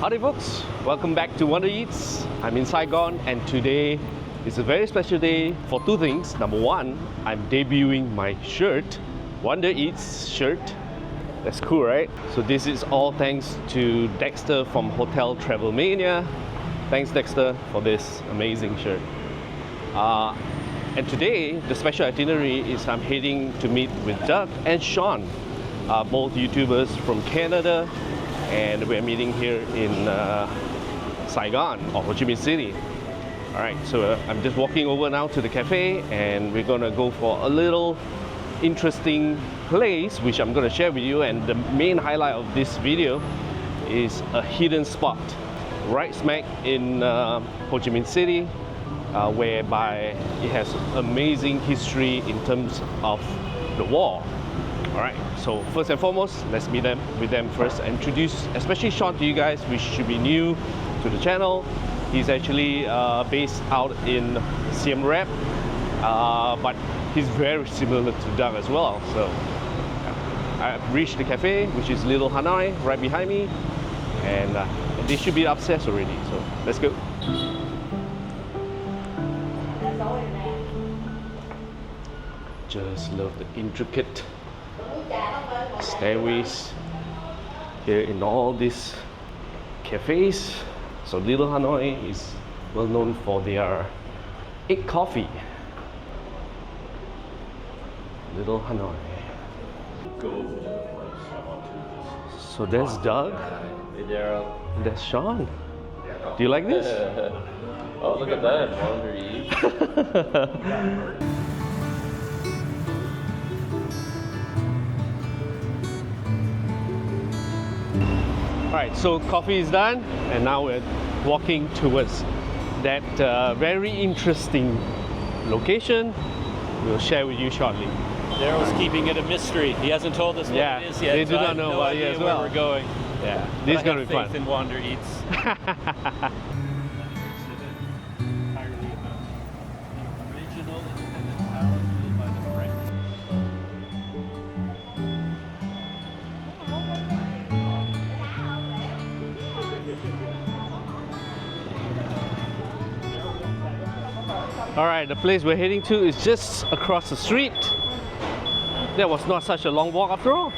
Howdy folks, welcome back to Wonder Eats. I'm in Saigon and today is a very special day for two things. Number one, I'm debuting my shirt, Wonder Eats shirt. That's cool, right? So this is all thanks to Dexter from Hotel Travel Mania. Thanks Dexter for this amazing shirt. And today, the special itinerary is I'm heading to meet with Doug and Sean, both YouTubers from Canada, and we're meeting here in Saigon or Ho Chi Minh City. Alright, so I'm just walking over now to the cafe and we're gonna go for a little interesting place which I'm gonna share with you, and the main highlight of this video is a hidden spot right smack in Ho Chi Minh City, whereby it has amazing history in terms of the war. Alright, so first and foremost, let's meet with them first. Introduce especially Sean to you guys, which should be new to the channel. He's actually based out in Siem Reap, but he's very similar to Doug as well. So I've reached the cafe, which is Little Hanoi, right behind me, and they should be upstairs already. So let's go. Just love the intricate stairways here in all these cafes. So Little Hanoi is well known for their egg coffee. Little Hanoi. So there's Doug. Hey Daryl. There's Sean. Do you like this? Oh, look at that. Wonder Eats. Alright, so coffee is done and now we're walking towards that very interesting location. We'll share with you shortly. Daryl's keeping it a mystery. He hasn't told us what it is yet. They do not know about it as well. Where we're going. Yeah, this is going to be fun. Faith in Wonder Eats. Alright, the place we're heading to is just across the street. That was not such a long walk after all.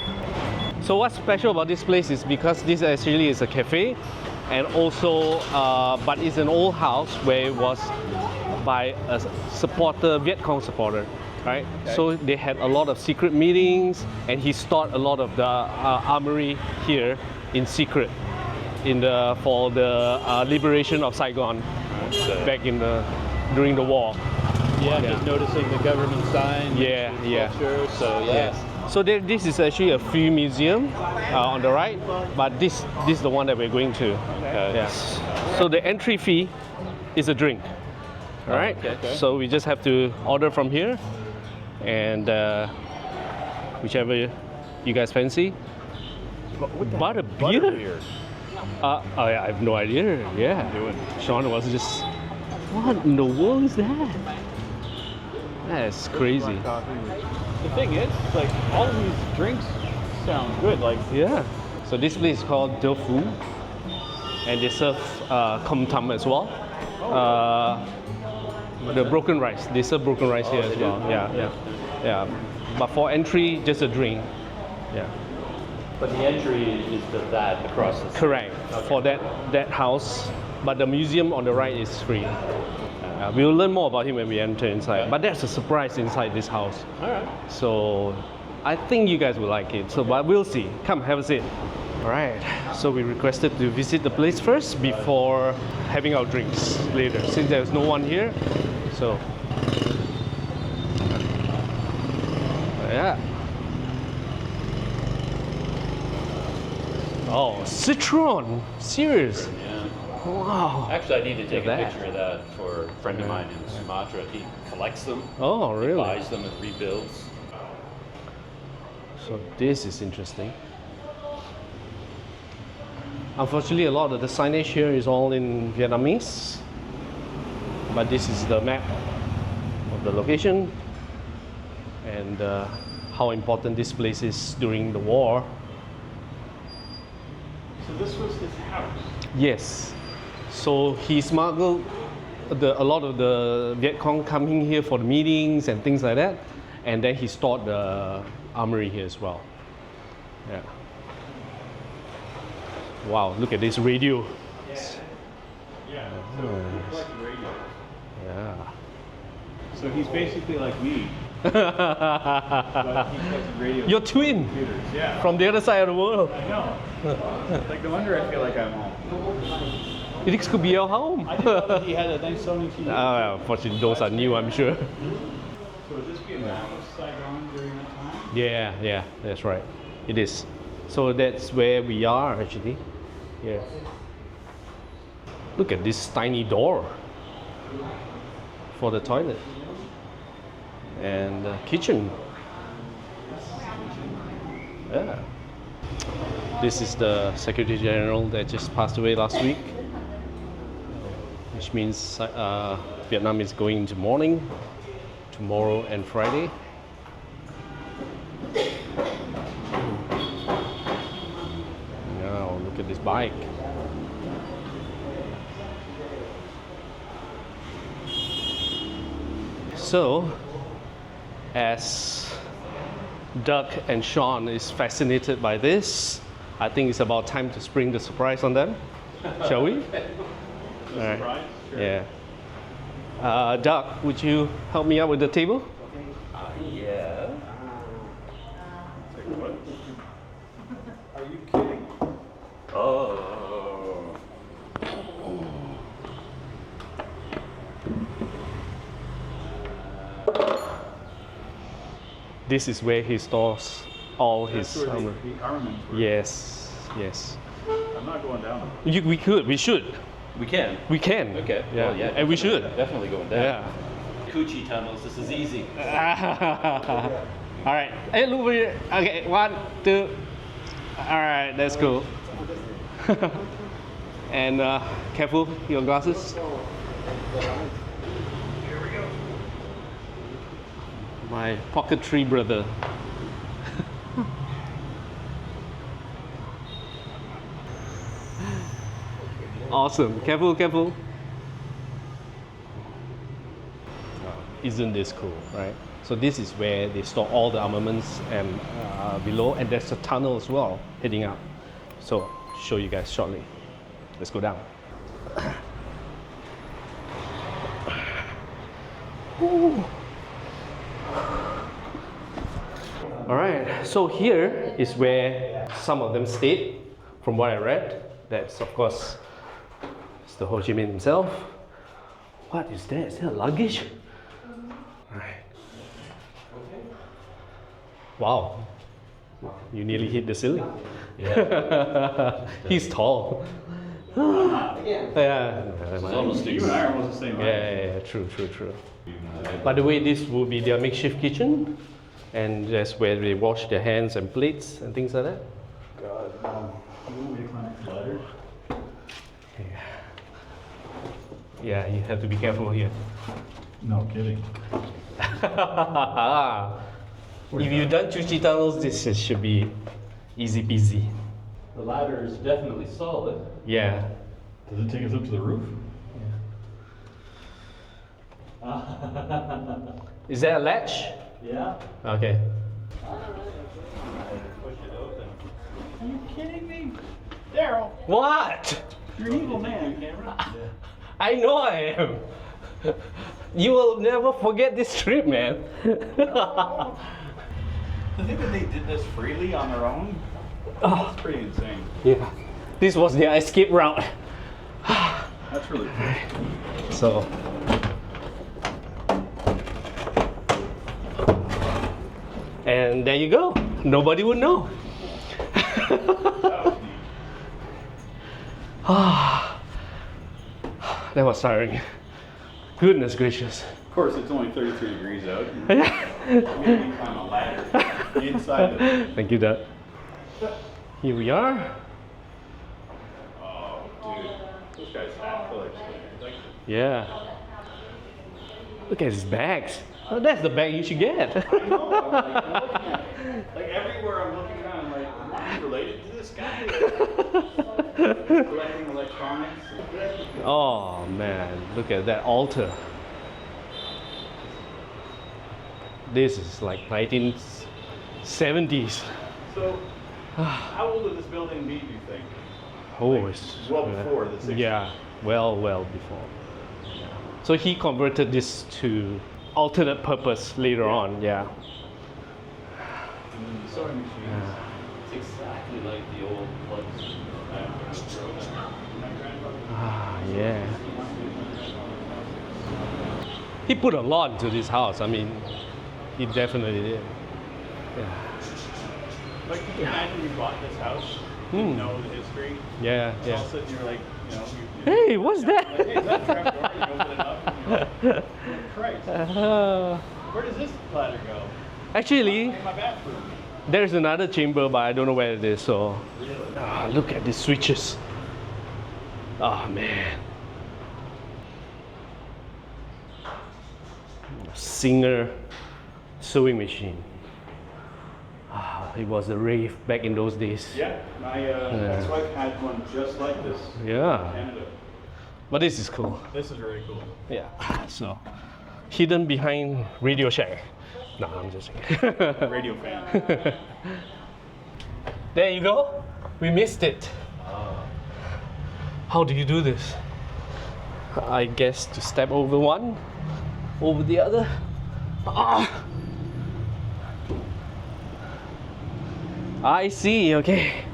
So what's special about this place is because this actually is a cafe, and also, but it's an old house where it was by a supporter, Vietcong supporter, right? Okay. So they had a lot of secret meetings, and he stored a lot of the armory here in secret for the liberation of Saigon back in during the war. Yeah, just noticing the government sign. Yeah. Culture, so yeah. Yes. So this is actually a free museum on the right, but this is the one that we're going to. Okay. Yes. So the entry fee is a drink. All right. Okay. So we just have to order from here, and whichever you guys fancy. But a beer. Oh yeah, I have no idea. Yeah. Sean was just. What in the world is that? That's crazy. The thing is, like, all of these drinks sound good. Like, yeah. So this place is called De Phu, and they serve com tam as well. The broken rice. They serve broken rice here as well. Yeah. But for entry, just a drink. Yeah. but the entry is that across the street. Correct. Okay. For that house. But the museum on the right is free. We'll learn more about him when we enter inside. Okay. But there's a surprise inside this house. All right. So I think you guys will like it. So, but we'll see. Come, have a seat. All right. So we requested to visit the place first before having our drinks later, since there's no one here. So yeah. Oh, citron. Serious. Wow. Actually, I need to take a picture of that for a friend of mine in Sumatra. He collects them. Oh, really? He buys them and rebuilds. So this is interesting. Unfortunately, a lot of the signage here is all in Vietnamese. But this is the map of the location and how important this place is during the war. So this was his house? Yes. So he smuggled a lot of the Vietcong coming here for the meetings and things like that. And then he stored the armory here as well. Yeah. Wow, look at this radio. Yeah. Nice. Radio. Yeah. So he's basically like me. But he collected radio. Your twin computers. Yeah. from the other side of the world. I know. Like no wonder I feel like I'm home. This could be your home. I didn't know that he had a nice Sony TV. Unfortunately, those are new, I'm sure. So would this be a map of Saigon during that time? Yeah, that's right. It is. So that's where we are actually. Yeah. Look at this tiny door for the toilet and kitchen. Yeah. This is the Secretary General that just passed away last week, which means Vietnam is going into mourning tomorrow and Friday. Now look at this bike. So, as Doug and Sean is fascinated by this, I think it's about time to spring the surprise on them. Shall we? The surprise? Sure. Yeah. Doug, would you help me out with the table? Yeah. Like, what? Are you kidding? Oh. This is where he stores all his That's where armor. the armaments were. Yes. I'm not going down. We should. We can. We can. Okay. Yeah. Well, yeah. And we should. Definitely going down. Yeah. Coochie tunnels. This is easy. All right. Hey, look over here. Okay, 1, 2. All right, that's cool. And careful, your glasses. My pocketry brother. Awesome. Careful, careful. Isn't this cool, right? So this is where they store all the armaments and below, and there's a tunnel as well heading up. So show you guys shortly. Let's go down. Ooh. All right, so here is where some of them stayed, from what I read. That's of course Mr. Ho Chi Minh himself. What is that? Is that luggage? Right. Wow, you nearly hit the ceiling. Yeah. He's tall. Yeah. Almost You and I are almost the same height. Yeah, true. By the way, this will be their makeshift kitchen, and that's where they wash their hands and plates and things like that. God, you want me to climb the ladder? Yeah, you have to be careful here. No kidding. If you've done Chuchi tunnels, this should be easy peasy. The ladder is definitely solid. Yeah. Does it take us up to the roof? Is that a latch? Yeah. Okay. Push it open. Are you kidding me? Daryl, What? you're an evil man. I know I am. You will never forget this trip, man. To think that they did this freely on their own, that's pretty insane. Yeah. This was their escape route. That's really cool. So. And there you go. Nobody would know. That was tiring. Goodness gracious. Of course, it's only 33 degrees out. You made me climb a ladder inside the... Thank you, Dad. Here we are. Oh, dude. This guy's half full, actually. Yeah. Look at his bags. Oh, that's the bag you should get. I know. I'm looking at, like everywhere I'm looking around, I'm like, am I related to this guy? Collecting electronics. Oh man, look at that altar. This is like 1970s. So, how old would this building be, do you think? Oh, it's Well before the 60s. Yeah, well before. Yeah. So he converted this to alternate purpose later on. Yeah. Sewing machines. It's exactly like the old plugs. Ah, yeah. He put a lot into this house. I mean, he definitely did. Yeah. Like, can you imagine you bought this house, didn't know the history, Yeah, all of yeah. a sudden you're like, you know, Hey, what's that? like, hey, is that a trap door? You open it up and you're like, oh, Christ. Where does this ladder go? Actually, In my bathroom. there's another chamber, but I don't know where it is. So, Really? look at these switches. Oh man. Singer sewing machine. It was a rave back in those days. Yeah, my ex-wife had one just like this in Yeah. Canada. But this is cool. This is very cool. Yeah. So, hidden behind Radio Shack. No, I'm just kidding. Radio fan. There you go. We missed it. How do you do this? I guess to step over one, over the other. Ah. I see, okay.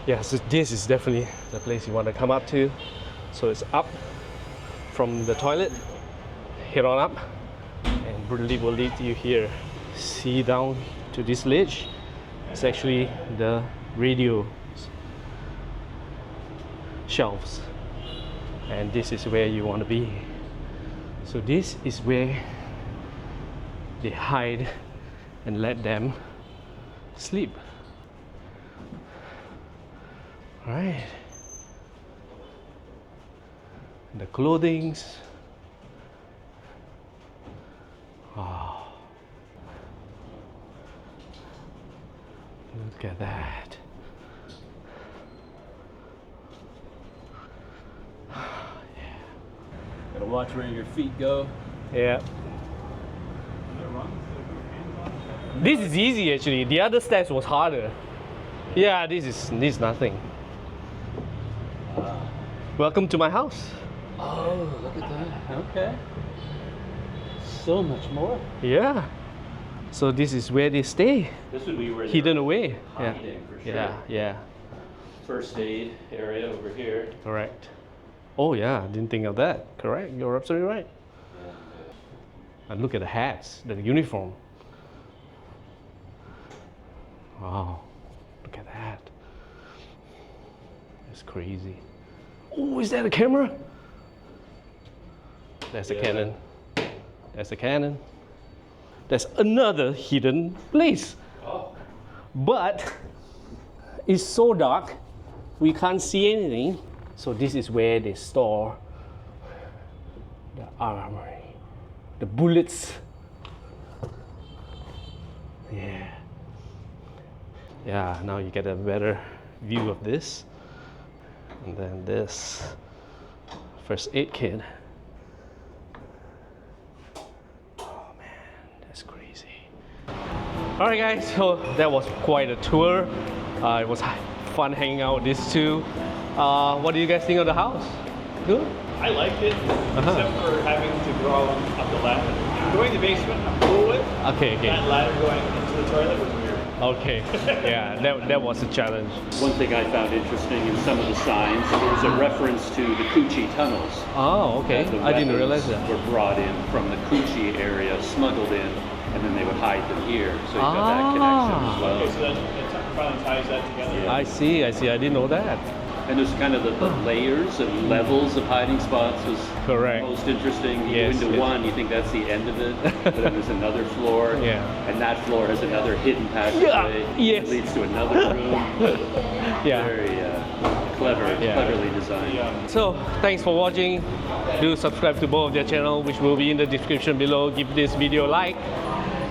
Yeah, so this is definitely the place you want to come up to. So it's up from the toilet, head on up, and Brunei will lead you here. See down to this ledge. It's actually the radio shelves, and this is where you want to be. So this is where they hide and let them sleep. All right. The clothings. Oh. Look at that. Gotta watch where your feet go. Yeah. This is easy actually. The other steps was harder. Yeah, this is nothing. Welcome to my house. Oh, look at that. Okay. So much more. Yeah. So this is where they stay, This would be where they hidden were away. Yeah. hiding for sure. Yeah. First aid area over here. Correct. Oh yeah, I didn't think of that. Correct. You're absolutely right. And look at the hats, the uniform. Wow. Look at that. It's crazy. Oh, is that a camera? That's a Yeah. Canon. That's a Canon. That's another hidden place. Oh. But it's so dark, we can't see anything. So this is where they store the armory, the bullets. Yeah. Yeah, now you get a better view of this. And then this first aid kit. Oh man, that's crazy. All right guys, so that was quite a tour. It was fun hanging out with these two. What do you guys think of the house? Good? I liked it, except for having to go up the ladder. Going to the basement, I'm cool with. Okay, That ladder going into the toilet was weird. Okay. Yeah, that was a challenge. One thing I found interesting in some of the signs is a reference to the Coochie tunnels. Oh, okay. The I didn't realize weapons that. were brought in from the Coochie area, smuggled in, and then they would hide them here. So you've got that connection as well. Okay, so that finally ties that together. I see. I didn't know that. And there's kind of the layers and levels of hiding spots was Correct. most interesting. You Yes, go into yes. one, you think that's the end of it, but then there's another floor, Yeah. and that floor has another hidden passageway yes. that leads to another room. Yeah. Very cleverly designed. So, thanks for watching. Do subscribe to both of their channel, which will be in the description below. Give this video a like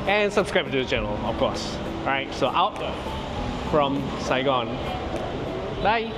and subscribe to the channel, of course. Alright, so out. from Saigon. Bye.